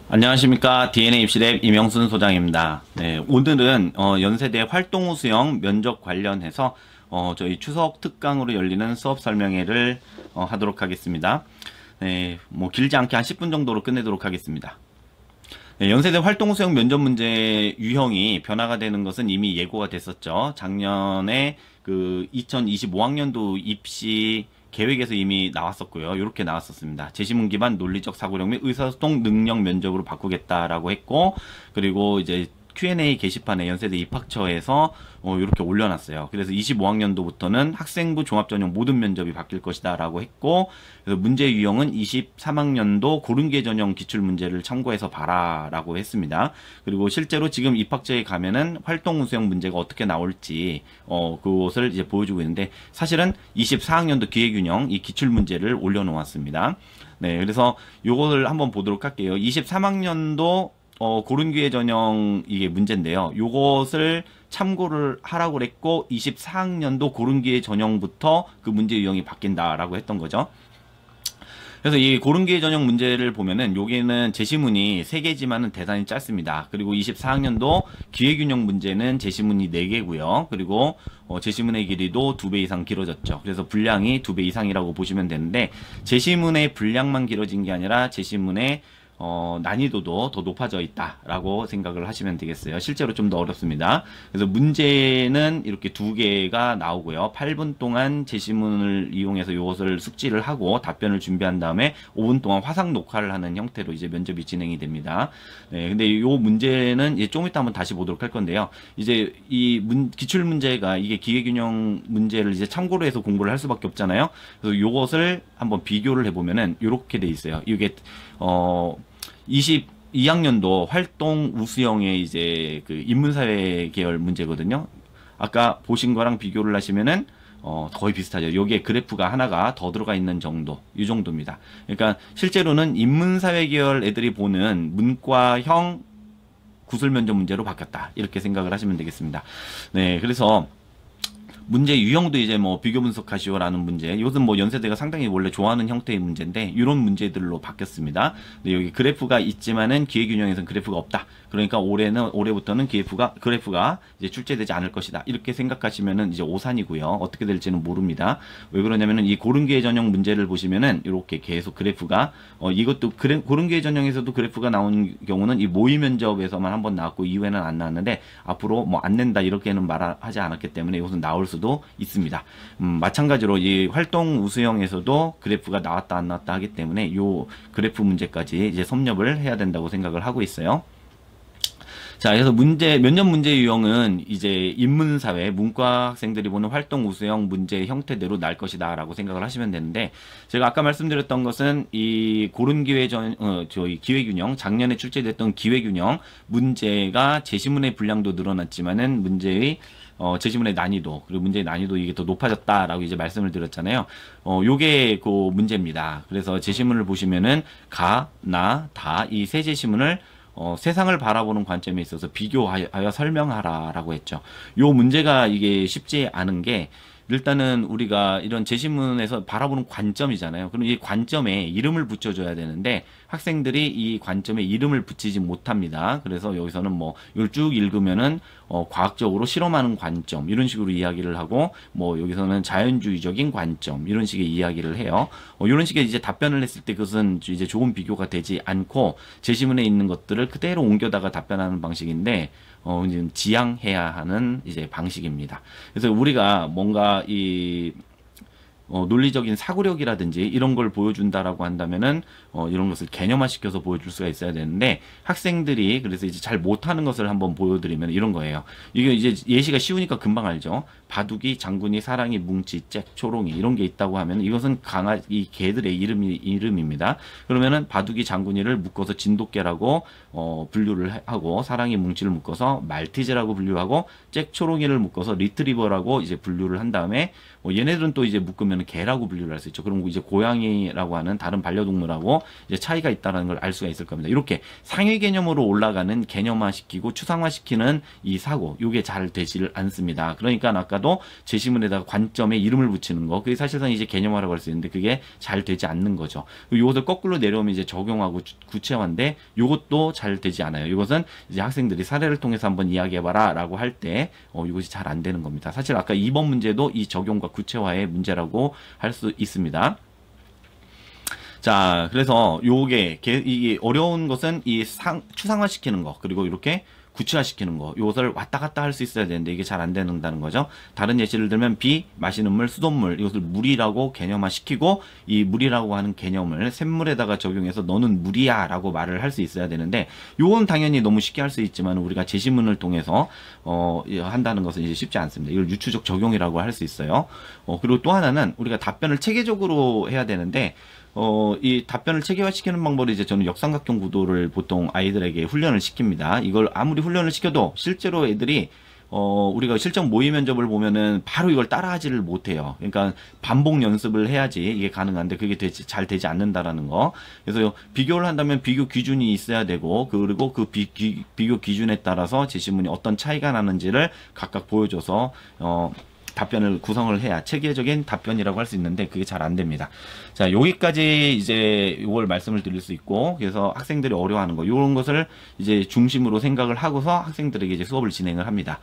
안녕하십니까. DNA 입시랩 이명순 소장입니다. 네, 오늘은 연세대 활동우 수영 면접 관련해서 저희 추석 특강으로 열리는 수업 설명회를 하도록 하겠습니다. 네, 뭐 길지 않게 한 10분 정도로 끝내도록 하겠습니다. 네, 연세대 활동우 수영 면접 문제 유형이 변화가 되는 것은 이미 예고가 됐었죠. 작년에 그 2025학년도 입시 계획에서 이미 나왔었고요. 이렇게 나왔었습니다. 제시문 기반 논리적 사고력 및 의사소통 능력 면접으로 바꾸겠다라고 했고, 그리고 이제 Q&A 게시판에 연세대 입학처에서 이렇게 올려놨어요. 그래서 25학년도부터는 학생부 종합전형 모든 면접이 바뀔 것이다 라고 했고, 그래서 문제 유형은 23학년도 고른계 전형 기출문제를 참고해서 봐라 라고 했습니다. 그리고 실제로 지금 입학처에 가면은 활동 우수형 문제가 어떻게 나올지 그것을 이제 보여주고 있는데, 사실은 24학년도 기회균형 이 기출문제를 올려놓았습니다. 네, 그래서 요거를 한번 보도록 할게요. 23학년도 고른기회 전형 이게 문제인데요. 요것을 참고를 하라고 그랬고 24학년도 고른기회 전형부터 그 문제 유형이 바뀐다라고 했던 거죠. 그래서 이 고른기회 전형 문제를 보면은 여기는 제시문이 3개지만은 대단히 짧습니다. 그리고 24학년도 기회균형 문제는 제시문이 4개고요. 그리고 제시문의 길이도 2배 이상 길어졌죠. 그래서 분량이 2배 이상이라고 보시면 되는데, 제시문의 분량만 길어진 게 아니라 제시문의 난이도도 더 높아져 있다라고 생각을 하시면 되겠어요. 실제로 좀 더 어렵습니다. 그래서 문제는 이렇게 2개가 나오고요. 8분 동안 제시문을 이용해서 이것을 숙지를 하고 답변을 준비한 다음에 5분 동안 화상 녹화를 하는 형태로 이제 면접이 진행이 됩니다. 네, 근데 이 문제는 이제 좀 이따 한번 다시 보도록 할 건데요. 이제 이 기출 문제가 이게 기회균형 문제를 이제 참고로 해서 공부를 할 수밖에 없잖아요. 그래서 이것을 한번 비교를 해보면은 이렇게 돼 있어요. 이게 22학년도 활동 우수형의 이제 그 인문사회 계열 문제거든요. 아까 보신 거랑 비교를 하시면은 거의 비슷하죠. 여기에 그래프가 하나가 더 들어가 있는 정도, 이 정도입니다. 그러니까 실제로는 인문사회 계열 애들이 보는 문과형 구술 면접 문제로 바뀌었다, 이렇게 생각을 하시면 되겠습니다. 네, 그래서 문제 유형도 이제 뭐 비교 분석하시오라는 문제, 요즘 뭐 연세대가 상당히 원래 좋아하는 형태의 문제인데 이런 문제들로 바뀌었습니다. 근데 여기 그래프가 있지만은 기회균형에서는 그래프가 없다. 그러니까 올해부터는 그래프가 이제 출제되지 않을 것이다, 이렇게 생각하시면은 이제 오산이고요. 어떻게 될지는 모릅니다. 왜 그러냐면은 이 고른기회 전형 문제를 보시면은 이렇게 계속 그래프가 이것도 고른기회 전형에서도 그래프가 나온 경우는 이 모의 면접에서만 한번 나왔고 이후에는 안 나왔는데, 앞으로 뭐 안 낸다 이렇게는 말하지 않았기 때문에 이것은 나올 수도 있습니다. 마찬가지로 이 활동 우수형에서도 그래프가 나왔다 안 나왔다 하기 때문에 요 그래프 문제까지 이제 섭렵을 해야 된다고 생각을 하고 있어요. 자, 그래서 면접 문제 유형은 이제 인문사회, 문과 학생들이 보는 활동 우수형 문제 형태대로 날 것이다 라고 생각을 하시면 되는데, 제가 아까 말씀드렸던 것은 이 고른기회 저희 기회균형, 작년에 출제됐던 기회균형 문제가 제시문의 분량도 늘어났지만은 문제의 제시문의 난이도, 그리고 문제의 난이도 이게 더 높아졌다라고 이제 말씀을 드렸잖아요. 요게 그 문제입니다. 그래서 제시문을 보시면은 가, 나, 다 이 세 제시문을 세상을 바라보는 관점에 있어서 비교하여 설명하라라고 했죠. 요 문제가 이게 쉽지 않은 게, 일단은 우리가 이런 제시문에서 바라보는 관점이잖아요. 그럼 이 관점에 이름을 붙여줘야 되는데 학생들이 이 관점에 이름을 붙이지 못합니다. 그래서 여기서는 뭐 이걸 쭉 읽으면은 과학적으로 실험하는 관점 이런 식으로 이야기를 하고, 뭐 여기서는 자연주의적인 관점 이런 식의 이야기를 해요. 이런 식의 이제 답변을 했을 때 그것은 이제 좋은 비교가 되지 않고 제시문에 있는 것들을 그대로 옮겨다가 답변하는 방식인데 이제 지양해야 하는 이제 방식입니다. 그래서 우리가 뭔가 이 논리적인 사고력이라든지 이런 걸 보여준다라고 한다면은 이런 것을 개념화 시켜서 보여줄 수가 있어야 되는데, 학생들이 그래서 이제 잘 못하는 것을 한번 보여드리면 이런 거예요. 이게 이제 예시가 쉬우니까 금방 알죠. 바둑이, 장군이, 사랑이, 뭉치, 잭, 초롱이 이런 게 있다고 하면 이것은 이 개들의 이름입니다. 그러면은 바둑이, 장군이를 묶어서 진돗개라고 분류를 하고, 사랑이, 뭉치를 묶어서 말티즈라고 분류하고, 잭, 초롱이를 묶어서 리트리버라고 이제 분류를 한 다음에 얘네들은 또 이제 묶으면 보면 개라고 분류를 할 수 있죠. 그럼 이제 고양이라고 하는 다른 반려동물하고 이제 차이가 있다는 걸 알 수가 있을 겁니다. 이렇게 상위 개념으로 올라가는 개념화시키고 추상화시키는 이 사고, 이게 잘 되질 않습니다. 그러니까 아까도 제시문에다가 관점에 이름을 붙이는 거, 그게 사실상 이제 개념화라고 할 수 있는데 그게 잘 되지 않는 거죠. 이것을 거꾸로 내려오면 이제 적용하고 구체화인데 이것도 잘 되지 않아요. 이것은 이제 학생들이 사례를 통해서 한번 이야기해봐라 라고 할 때 이것이 잘 안 되는 겁니다. 사실 아까 2번 문제도 이 적용과 구체화의 문제라고 할 수 있습니다. 자, 그래서 이게 어려운 것은 이 추상화시키는 거, 그리고 이렇게 구체화시키는 거, 이것을 왔다 갔다 할 수 있어야 되는데 이게 잘 안 된다는 거죠. 다른 예시를 들면 비, 마시는 물, 수돗물, 이것을 물이라고 개념화시키고 이 물이라고 하는 개념을 샘물에다가 적용해서 너는 물이야 라고 말을 할 수 있어야 되는데, 요건 당연히 너무 쉽게 할 수 있지만 우리가 제시문을 통해서 한다는 것은 이제 쉽지 않습니다. 이걸 유추적 적용이라고 할 수 있어요. 그리고 또 하나는 우리가 답변을 체계적으로 해야 되는데 이 답변을 체계화시키는 방법을 이제 저는 역삼각형 구도를 보통 아이들에게 훈련을 시킵니다. 이걸 아무리 훈련을 시켜도 실제로 애들이 우리가 실전 모의 면접을 보면은 바로 이걸 따라하지를 못해요. 그러니까 반복 연습을 해야지 이게 가능한데 그게 잘 되지 않는다라는 거. 그래서 비교를 한다면 비교 기준이 있어야 되고, 그리고 그 비교 기준에 따라서 제시문이 어떤 차이가 나는지를 각각 보여줘서 답변을 구성을 해야 체계적인 답변이라고 할 수 있는데 그게 잘 안 됩니다. 자, 여기까지 이제 이걸 말씀을 드릴 수 있고, 그래서 학생들이 어려워하는 거, 이런 것을 이제 중심으로 생각을 하고서 학생들에게 이제 수업을 진행을 합니다.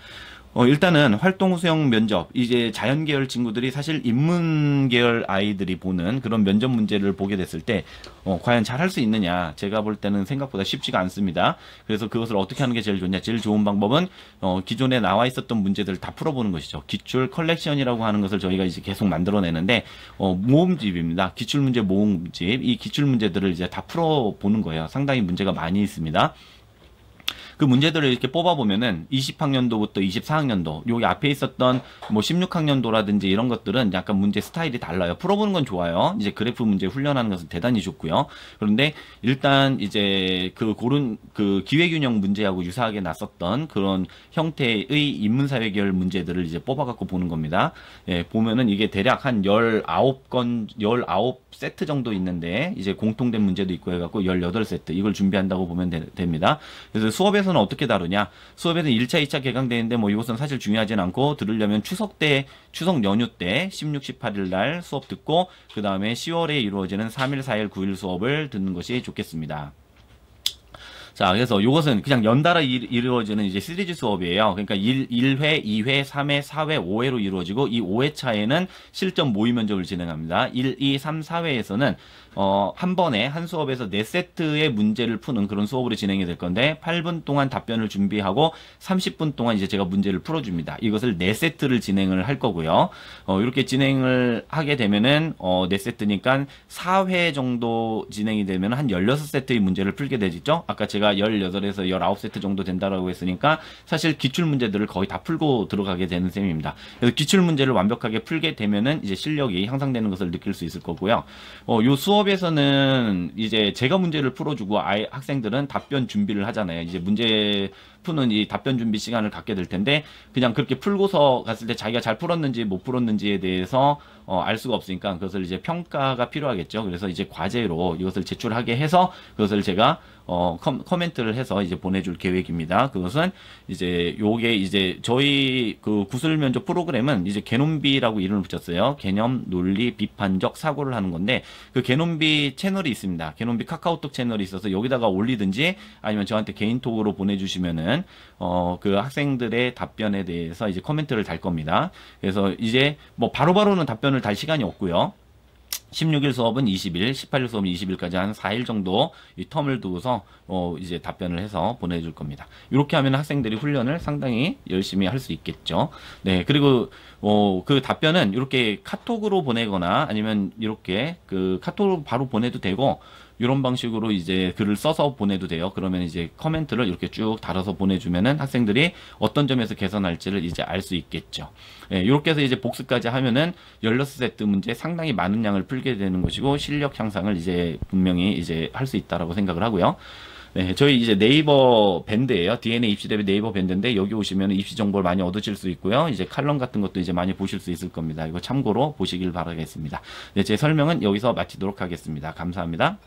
일단은 활동 수행 면접, 이제 자연계열 친구들이 사실 인문계열 아이들이 보는 그런 면접 문제를 보게 됐을 때 과연 잘 할 수 있느냐, 제가 볼 때는 생각보다 쉽지가 않습니다. 그래서 그것을 어떻게 하는 게 제일 좋냐, 제일 좋은 방법은 기존에 나와 있었던 문제들을 다 풀어보는 것이죠. 기출 컬렉션이라고 하는 것을 저희가 이제 계속 만들어내는데 모음집입니다. 기출문제 모음집, 이 기출문제들을 이제 다 풀어보는 거예요. 상당히 문제가 많이 있습니다. 그 문제들을 이렇게 뽑아보면은 20학년도부터 24학년도, 여기 앞에 있었던 뭐 16학년도라든지 이런 것들은 약간 문제 스타일이 달라요. 풀어보는 건 좋아요. 이제 그래프 문제 훈련하는 것은 대단히 좋고요. 그런데 일단 이제 그 기회균형 문제하고 유사하게 났었던 그런 형태의 인문사회계열 문제들을 이제 뽑아갖고 보는 겁니다. 예, 보면은 이게 대략 한 19세트 정도 있는데, 이제 공통된 문제도 있고 해갖고 18세트, 이걸 준비한다고 보면 됩니다. 그래서 수업에서는 어떻게 다루냐? 수업에는 1차, 2차 개강되는데 뭐 이것은 사실 중요하진 않고, 들으려면 추석 연휴 때 16, 18일 날 수업 듣고 그 다음에 10월에 이루어지는 3일, 4일, 9일 수업을 듣는 것이 좋겠습니다. 자, 그래서 이것은 그냥 연달아 이루어지는 이제 시리즈 수업이에요. 그러니까 1회, 2회, 3회, 4회, 5회로 이루어지고, 이 5회차에는 실전 모의 면접을 진행합니다. 1, 2, 3, 4회에서는 한 번에 한 수업에서 4세트의 문제를 푸는 그런 수업으로 진행이 될 건데, 8분 동안 답변을 준비하고 30분 동안 이제 제가 문제를 풀어줍니다. 이것을 4세트를 진행을 할 거고요. 이렇게 진행을 하게 되면은 4세트니까 4회 정도 진행이 되면 한 16세트의 문제를 풀게 되죠. 아까 제가 18에서 19세트 정도 된다라고 했으니까 사실 기출 문제들을 거의 다 풀고 들어가게 되는 셈입니다. 그래서 기출 문제를 완벽하게 풀게 되면은 이제 실력이 향상되는 것을 느낄 수 있을 거고요. 요 수업에서는 이제 제가 문제를 풀어주고 학생들은 답변 준비를 하잖아요. 이제 문제 푸는 이 답변 준비 시간을 갖게 될 텐데, 그냥 그렇게 풀고서 갔을 때 자기가 잘 풀었는지 못 풀었는지에 대해서 알 수가 없으니까 그것을 이제 평가가 필요하겠죠. 그래서 이제 과제로 이것을 제출하게 해서 그것을 제가 코멘트를 해서 이제 보내줄 계획입니다. 그것은 이제 요게 이제 저희 그 구술 면접 프로그램은 이제 개념비라고 이름을 붙였어요. 개념, 논리, 비판적 사고를 하는 건데, 그 개념비 채널이 있습니다. 개념비 카카오톡 채널이 있어서 여기다가 올리든지 아니면 저한테 개인톡으로 보내주시면은 그 학생들의 답변에 대해서 이제 코멘트를 달 겁니다. 그래서 이제 뭐 바로바로는 답변을 달 시간이 없고요. 16일 수업은 20일, 18일 수업은 20일까지 한 4일 정도 이 텀을 두고서 이제 답변을 해서 보내줄 겁니다. 이렇게 하면 학생들이 훈련을 상당히 열심히 할 수 있겠죠. 네, 그리고 그 답변은 이렇게 카톡으로 보내거나 아니면 이렇게 그 카톡으로 바로 보내도 되고, 이런 방식으로 이제 글을 써서 보내도 돼요. 그러면 이제 코멘트를 이렇게 쭉 달아서 보내주면은 학생들이 어떤 점에서 개선할지를 이제 알 수 있겠죠. 예, 이렇게 해서 이제 복습까지 하면은 16세트 문제 상당히 많은 양을 풀게 되는 것이고, 실력 향상을 이제 분명히 이제 할 수 있다라고 생각을 하고요. 네, 저희 이제 네이버 밴드예요. DNA 입시 대비 네이버 밴드인데 여기 오시면 입시 정보를 많이 얻으실 수 있고요. 이제 칼럼 같은 것도 이제 많이 보실 수 있을 겁니다. 이거 참고로 보시길 바라겠습니다. 네, 제 설명은 여기서 마치도록 하겠습니다. 감사합니다.